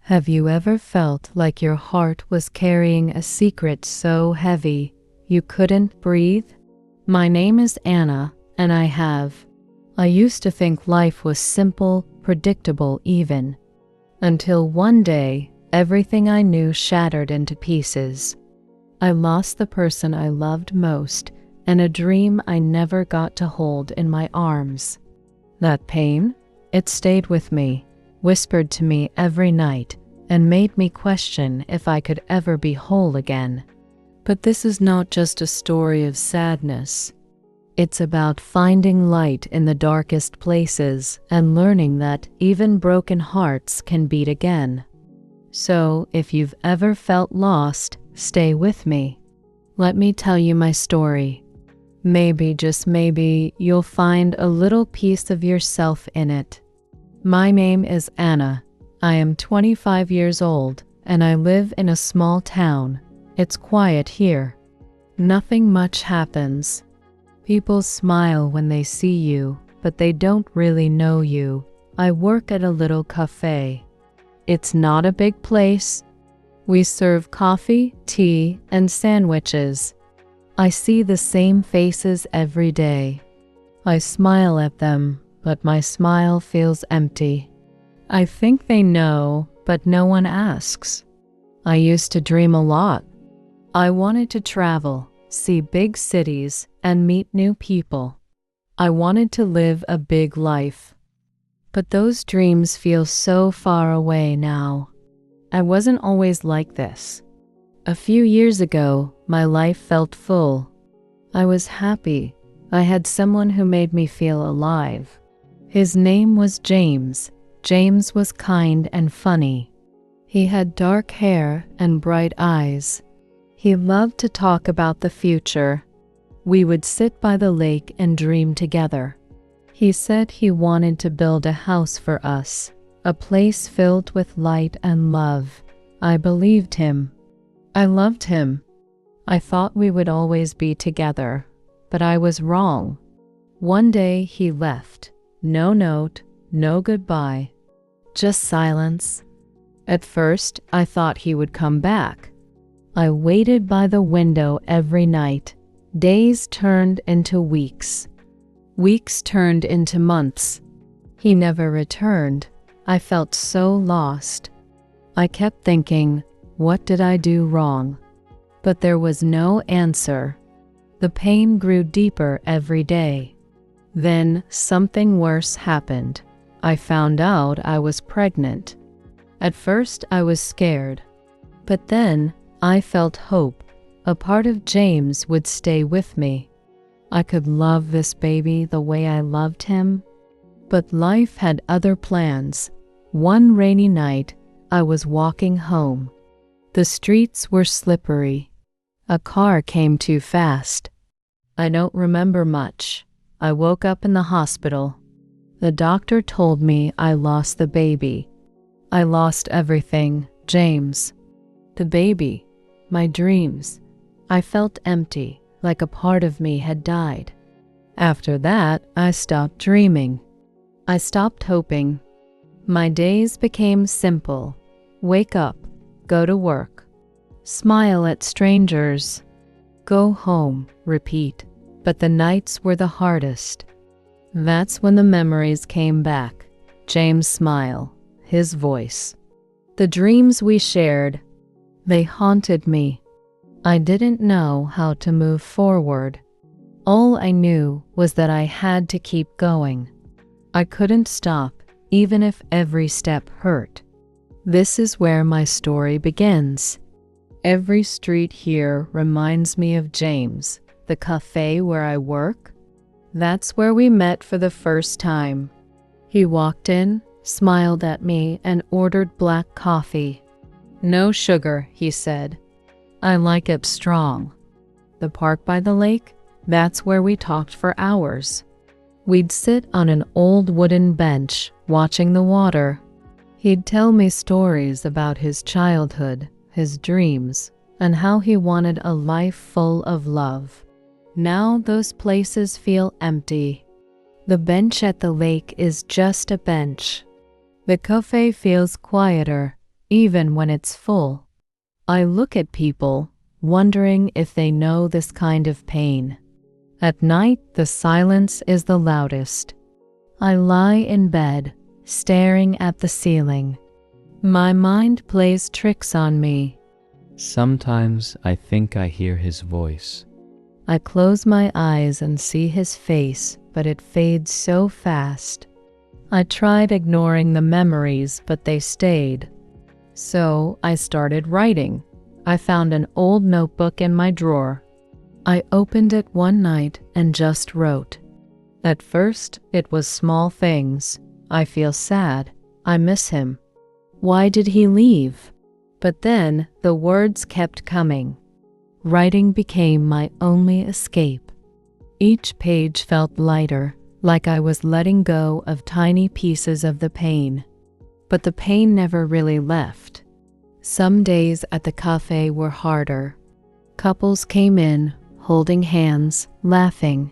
Have you ever felt like your heart was carrying a secret so heavy you couldn't breathe? My name is Anna, and I used to think life was simple, predictable even, until one day everything I knew shattered into pieces. I lost the person I loved most and a dream I never got to hold in my arms. That pain, it stayed with me, whispered to me every night, and made me question if I could ever be whole again. But this is not just a story of sadness. It's about finding light in the darkest places and learning that even broken hearts can beat again. So, if you've ever felt lost, stay with me. Let me tell you my story. Maybe, just maybe, you'll find a little piece of yourself in it. My name is Anna. I am 25 years old, and I live in a small town. It's quiet here. Nothing much happens. People smile when they see you, but they don't really know you. I work at a little cafe. It's not a big place. We serve coffee, tea, and sandwiches. I see the same faces every day. I smile at them, but my smile feels empty. I think they know, but no one asks. I used to dream a lot. I wanted to travel, see big cities, and meet new people. I wanted to live a big life. But those dreams feel so far away now. I wasn't always like this. A few years ago, my life felt full. I was happy. I had someone who made me feel alive. His name was James. James was kind and funny. He had dark hair and bright eyes. He loved to talk about the future. We would sit by the lake and dream together. He said he wanted to build a house for us, a place filled with light and love. I believed him. I loved him. I thought we would always be together, but I was wrong. One day he left. No note, no goodbye, just silence. At first, I thought he would come back. I waited by the window every night. Days turned into weeks. Weeks turned into months. He never returned. I felt so lost. I kept thinking, what did I do wrong? But there was no answer. The pain grew deeper every day. Then something worse happened. I found out I was pregnant. At first I was scared, but then I felt hope. A part of James would stay with me. I could love this baby the way I loved him. But life had other plans. One rainy night, I was walking home. The streets were slippery. A car came too fast. I don't remember much. I woke up in the hospital. The doctor told me I lost the baby. I lost everything, James. The baby, my dreams. I felt empty, like a part of me had died. After that, I stopped dreaming. I stopped hoping. My days became simple. Wake up, go to work, smile at strangers, go home, repeat. But the nights were the hardest. That's when the memories came back. James' smile, his voice. The dreams we shared, they haunted me. I didn't know how to move forward. All I knew was that I had to keep going. I couldn't stop, even if every step hurt. This is where my story begins. Every street here reminds me of James. The cafe where I work, that's where we met for the first time. He walked in, smiled at me, and ordered black coffee. No sugar, he said. I like it strong. The park by the lake, that's where we talked for hours. We'd sit on an old wooden bench, watching the water. He'd tell me stories about his childhood, his dreams, and how he wanted a life full of love. Now those places feel empty. The bench at the lake is just a bench. The cafe feels quieter, even when it's full. I look at people, wondering if they know this kind of pain. At night, the silence is the loudest. I lie in bed, staring at the ceiling. My mind plays tricks on me. Sometimes I think I hear his voice. I close my eyes and see his face, but it fades so fast. I tried ignoring the memories, but they stayed. So I started writing. I found an old notebook in my drawer. I opened it one night and just wrote. At first, it was small things. I feel sad. I miss him. Why did he leave? But then the words kept coming. Writing became my only escape. Each page felt lighter, like I was letting go of tiny pieces of the pain. But the pain never really left. Some days at the cafe were harder. Couples came in, holding hands, laughing.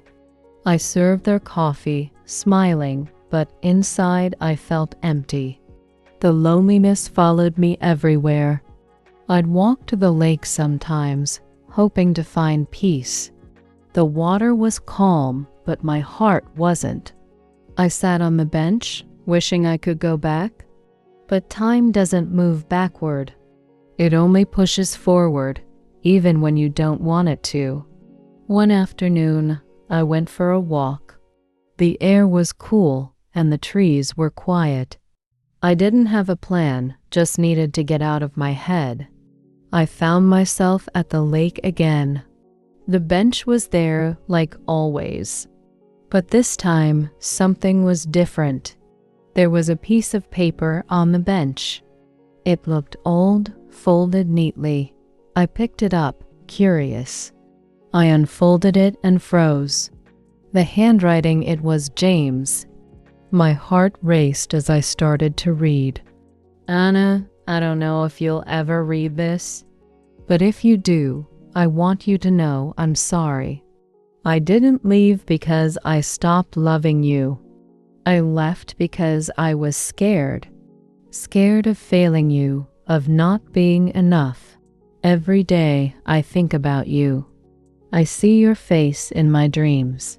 I served their coffee, smiling, but inside I felt empty. The loneliness followed me everywhere. I'd walk to the lake sometimes, hoping to find peace. The water was calm, but my heart wasn't. I sat on the bench, wishing I could go back. But time doesn't move backward. It only pushes forward, even when you don't want it to. One afternoon, I went for a walk. The air was cool and the trees were quiet. I didn't have a plan, just needed to get out of my head. I found myself at the lake again. The bench was there like always. But this time, something was different. There was a piece of paper on the bench. It looked old, folded neatly. I picked it up, curious. I unfolded it and froze. The handwriting, it was James. My heart raced as I started to read. Anna, I don't know if you'll ever read this, but if you do, I want you to know I'm sorry. I didn't leave because I stopped loving you. I left because I was scared. Scared of failing you, of not being enough. Every day I think about you. I see your face in my dreams.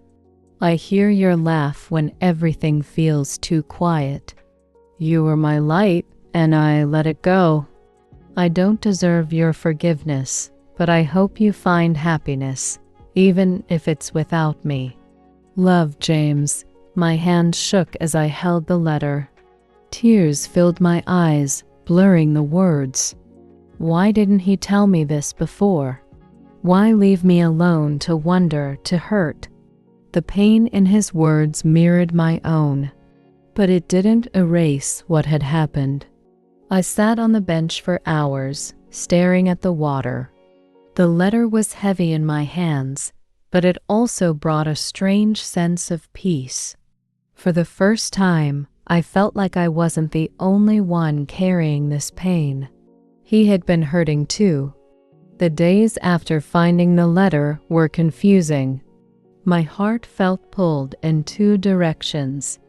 I hear your laugh when everything feels too quiet. You were my light, and I let it go. I don't deserve your forgiveness, but I hope you find happiness, even if it's without me. Love, James. My hand shook as I held the letter. Tears filled my eyes, blurring the words. Why didn't he tell me this before? Why leave me alone to wonder, to hurt? The pain in his words mirrored my own, but it didn't erase what had happened. I sat on the bench for hours, staring at the water. The letter was heavy in my hands, but it also brought a strange sense of peace. For the first time, I felt like I wasn't the only one carrying this pain. He had been hurting too. The days after finding the letter were confusing. My heart felt pulled in two directions.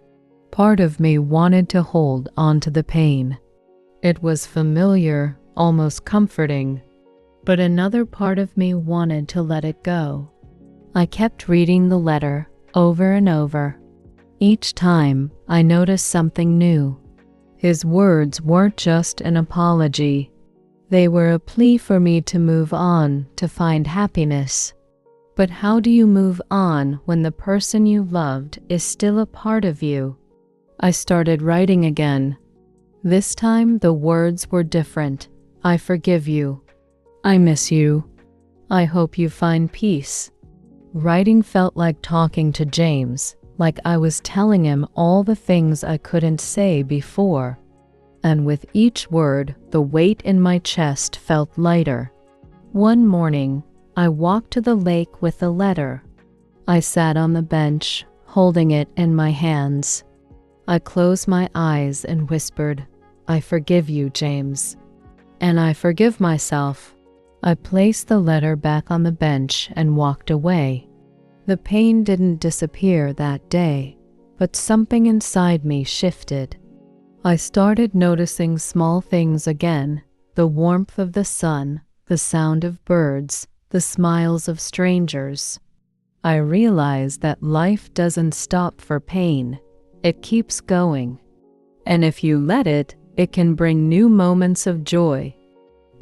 Part of me wanted to hold on to the pain. It was familiar, almost comforting. But another part of me wanted to let it go. I kept reading the letter over and over. Each time, I noticed something new. His words weren't just an apology. They were a plea for me to move on, to find happiness. But how do you move on when the person you loved is still a part of you? I started writing again. This time, the words were different. I forgive you. I miss you. I hope you find peace. Writing felt like talking to James, like I was telling him all the things I couldn't say before. And with each word, the weight in my chest felt lighter. One morning, I walked to the lake with the letter. I sat on the bench, holding it in my hands. I closed my eyes and whispered, I forgive you, James. And I forgive myself. I placed the letter back on the bench and walked away. The pain didn't disappear that day, but something inside me shifted. I started noticing small things again, the warmth of the sun, the sound of birds, the smiles of strangers. I realized that life doesn't stop for pain. It keeps going. And if you let it, it can bring new moments of joy.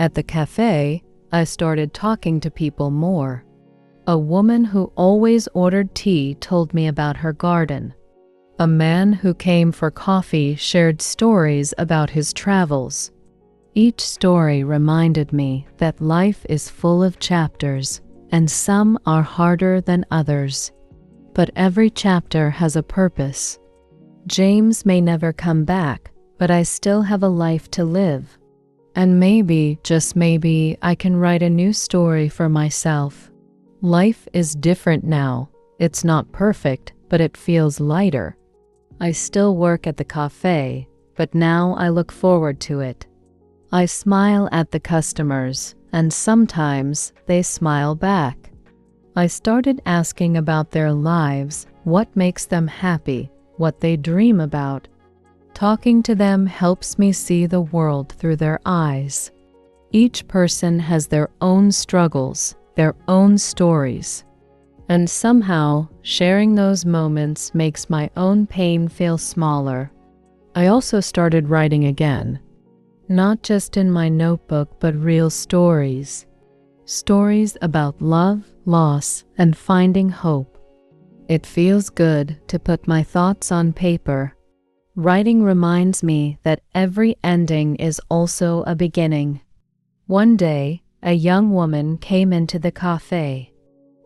At the cafe, I started talking to people more. A woman who always ordered tea told me about her garden. A man who came for coffee shared stories about his travels. Each story reminded me that life is full of chapters, and some are harder than others. But every chapter has a purpose. James may never come back, but I still have a life to live. And maybe, just maybe, I can write a new story for myself. Life is different now. It's not perfect, but it feels lighter. I still work at the cafe, but now I look forward to it. I smile at the customers, and sometimes they smile back. I started asking about their lives, what makes them happy, what they dream about. Talking to them helps me see the world through their eyes. Each person has their own struggles, their own stories. And somehow, sharing those moments makes my own pain feel smaller. I also started writing again. Not just in my notebook, but real stories. Stories about love, loss, and finding hope. It feels good to put my thoughts on paper. Writing reminds me that every ending is also a beginning. One day, a young woman came into the cafe.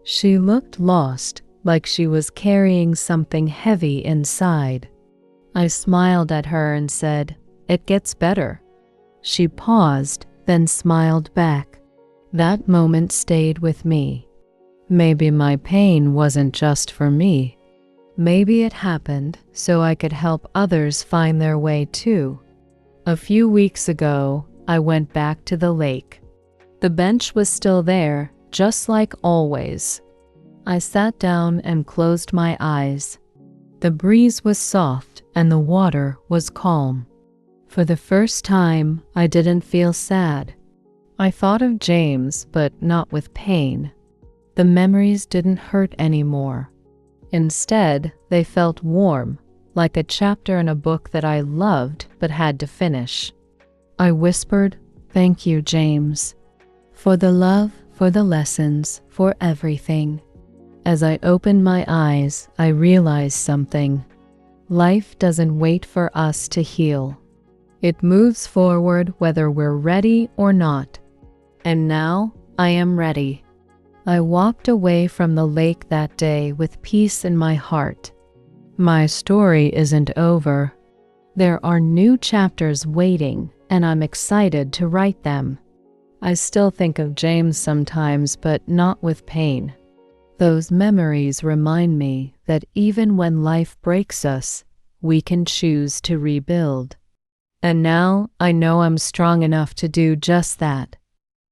She looked lost, like she was carrying something heavy inside. I smiled at her and said, "It gets better." She paused, then smiled back. That moment stayed with me. Maybe my pain wasn't just for me. Maybe it happened so I could help others find their way too. A few weeks ago, I went back to the lake. The bench was still there, just like always. I sat down and closed my eyes. The breeze was soft and the water was calm. For the first time, I didn't feel sad. I thought of James, but not with pain. The memories didn't hurt anymore. Instead, they felt warm, like a chapter in a book that I loved but had to finish. I whispered, "Thank you, James, for the love, for the lessons, for everything." As I opened my eyes, I realized something. Life doesn't wait for us to heal. It moves forward whether we're ready or not. And now, I am ready. I walked away from the lake that day with peace in my heart. My story isn't over. There are new chapters waiting, and I'm excited to write them. I still think of James sometimes, but not with pain. Those memories remind me that even when life breaks us, we can choose to rebuild. And now I know I'm strong enough to do just that.